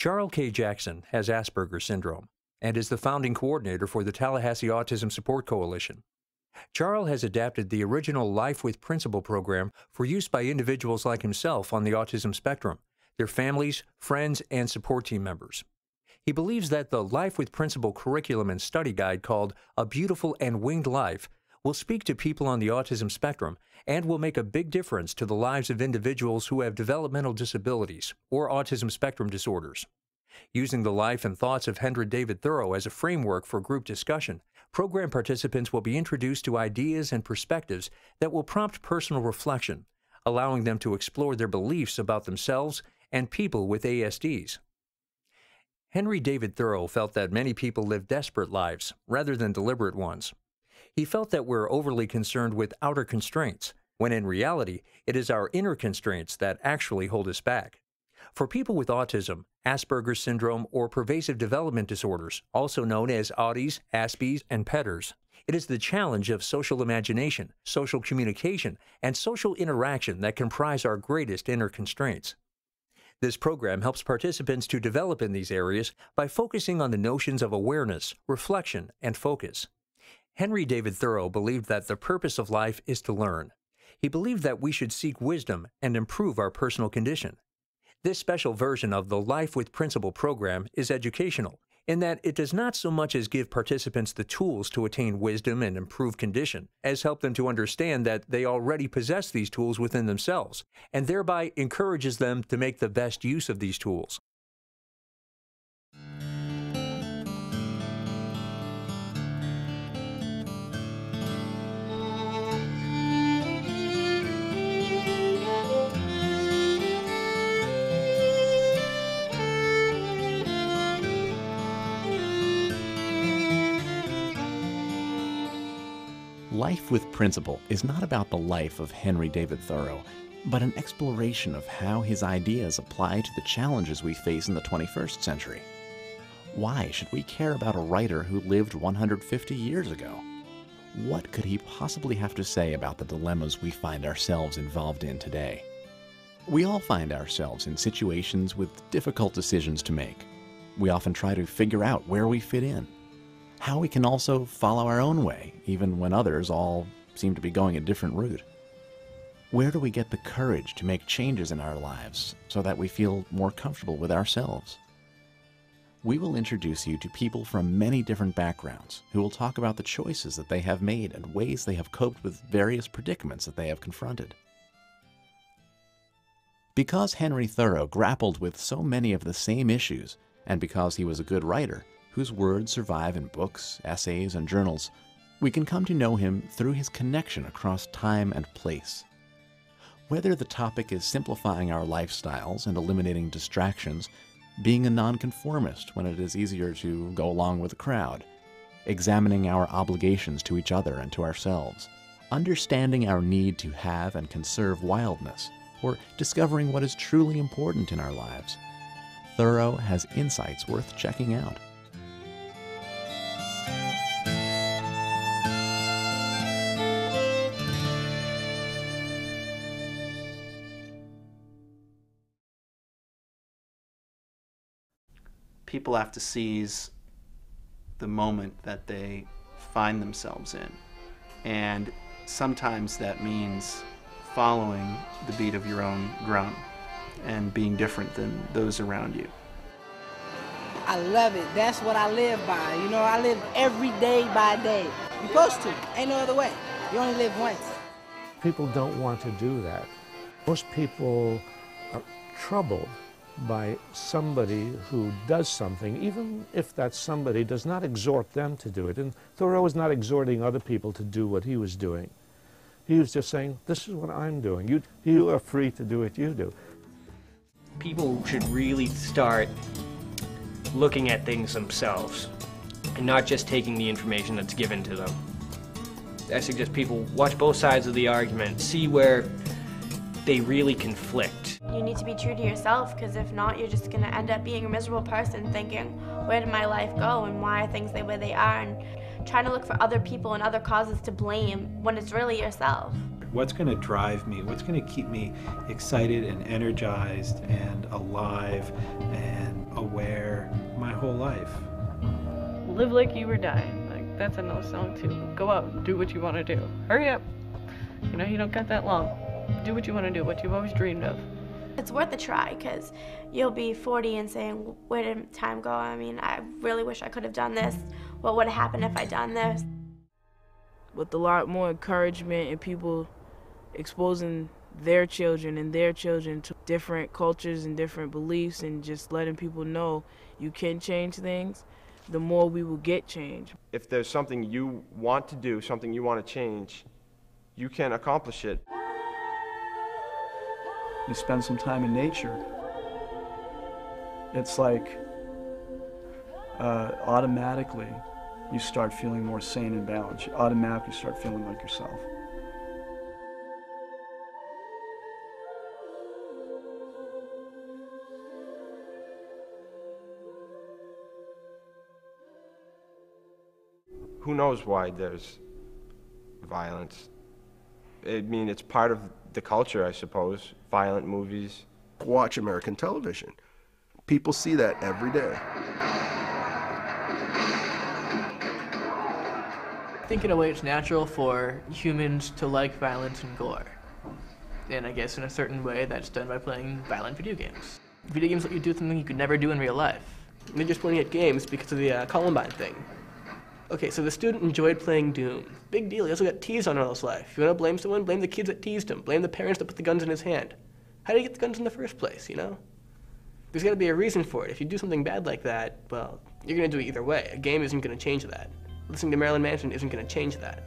Jarl.K. Jackson has Asperger's syndrome and is the founding coordinator for the Tallahassee Autism Support Coalition. Jarl has adapted the original Life with Principle program for use by individuals like himself on the autism spectrum, their families, friends, and support team members. He believes that the Life with Principle curriculum and study guide called A Beautiful and Winged Life will speak to people on the autism spectrum and will make a big difference to the lives of individuals who have developmental disabilities or autism spectrum disorders. Using the life and thoughts of Henry David Thoreau as a framework for group discussion, program participants will be introduced to ideas and perspectives that will prompt personal reflection, allowing them to explore their beliefs about themselves and people with ASDs. Henry David Thoreau felt that many people live desperate lives rather than deliberate ones. He felt that we're overly concerned with outer constraints, when in reality, it is our inner constraints that actually hold us back. For people with autism, Asperger's syndrome, or pervasive development disorders, also known as Audis, Aspies, and Petters, it is the challenge of social imagination, social communication, and social interaction that comprise our greatest inner constraints. This program helps participants to develop in these areas by focusing on the notions of awareness, reflection, and focus. Henry David Thoreau believed that the purpose of life is to learn. He believed that we should seek wisdom and improve our personal condition. This special version of the Life with Principle program is educational, in that it does not so much as give participants the tools to attain wisdom and improve condition, as help them to understand that they already possess these tools within themselves, and thereby encourages them to make the best use of these tools. Life with Principle is not about the life of Henry David Thoreau, but an exploration of how his ideas apply to the challenges we face in the 21st century. Why should we care about a writer who lived 150 years ago? What could he possibly have to say about the dilemmas we find ourselves involved in today? We all find ourselves in situations with difficult decisions to make. We often try to figure out where we fit in, how we can also follow our own way, even when others all seem to be going a different route. Where do we get the courage to make changes in our lives so that we feel more comfortable with ourselves? We will introduce you to people from many different backgrounds who will talk about the choices that they have made and ways they have coped with various predicaments that they have confronted. Because Henry Thoreau grappled with so many of the same issues, and because he was a good writer, whose words survive in books, essays, and journals, we can come to know him through his connection across time and place. Whether the topic is simplifying our lifestyles and eliminating distractions, being a nonconformist when it is easier to go along with the crowd, examining our obligations to each other and to ourselves, understanding our need to have and conserve wildness, or discovering what is truly important in our lives, Thoreau has insights worth checking out. People have to seize the moment that they find themselves in. And sometimes that means following the beat of your own drum and being different than those around you. I love it. That's what I live by. You know, I live every day by day. You're supposed to. Ain't no other way. You only live once. People don't want to do that. Most people are troubled by somebody who does something, even if that somebody does not exhort them to do it. And Thoreau was not exhorting other people to do what he was doing. He was just saying, this is what I'm doing. You are free to do what you do. People should really start looking at things themselves and not just taking the information that's given to them. I suggest people watch both sides of the argument, see where they really conflict. You need to be true to yourself, because if not, you're just going to end up being a miserable person thinking, where did my life go and why are things the way they are, and trying to look for other people and other causes to blame when it's really yourself. What's going to drive me? What's going to keep me excited and energized and alive and aware? whole life. Live like you were dying. Like, that's another song too. Go out and do what you want to do. Hurry up. You know, you don't got that long. Do what you want to do, what you've always dreamed of. It's worth a try, because you'll be 40 and saying, where did time go? I mean, I really wish I could have done this. What would have happened if I'd done this? With a lot more encouragement and people exposing their children to different cultures and different beliefs, and just letting people know you can change things, the more we will get change. If there's something you want to do, something you want to change, you can accomplish it. You spend some time in nature, it's like automatically you start feeling more sane and balanced. You automatically start feeling like yourself. Who knows why there's violence? I mean, it's part of the culture, I suppose. Violent movies. Watch American television. People see that every day. I think in a way it's natural for humans to like violence and gore. And I guess in a certain way that's done by playing violent video games. Video games let you do something you could never do in real life. They're just pointing at games because of the Columbine thing. Okay, so the student enjoyed playing Doom. Big deal, he also got teased on all his life. If you want to blame someone, blame the kids that teased him. Blame the parents that put the guns in his hand. How did he get the guns in the first place, you know? There's got to be a reason for it. If you do something bad like that, well, you're going to do it either way. A game isn't going to change that. Listening to Marilyn Manson isn't going to change that.